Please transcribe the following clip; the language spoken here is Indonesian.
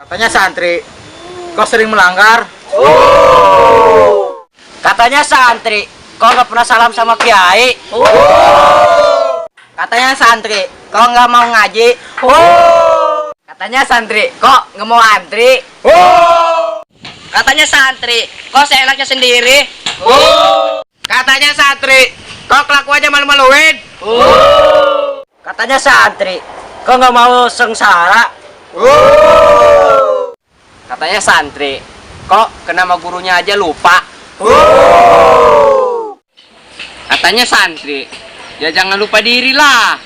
Katanya santri, kok sering melanggar? Katanya santri, kok nggak pernah salam sama kiai? Katanya santri, kok nggak mau ngaji? Katanya santri, kok nggak mau antri? Katanya santri, kok seenaknya sendiri? Katanya santri, kok kelakuannya malu-maluin? Katanya santri, kok nggak mau sengsara? Katanya santri, kok kena sama gurunya aja lupa? Katanya santri, ya jangan lupa diri lah.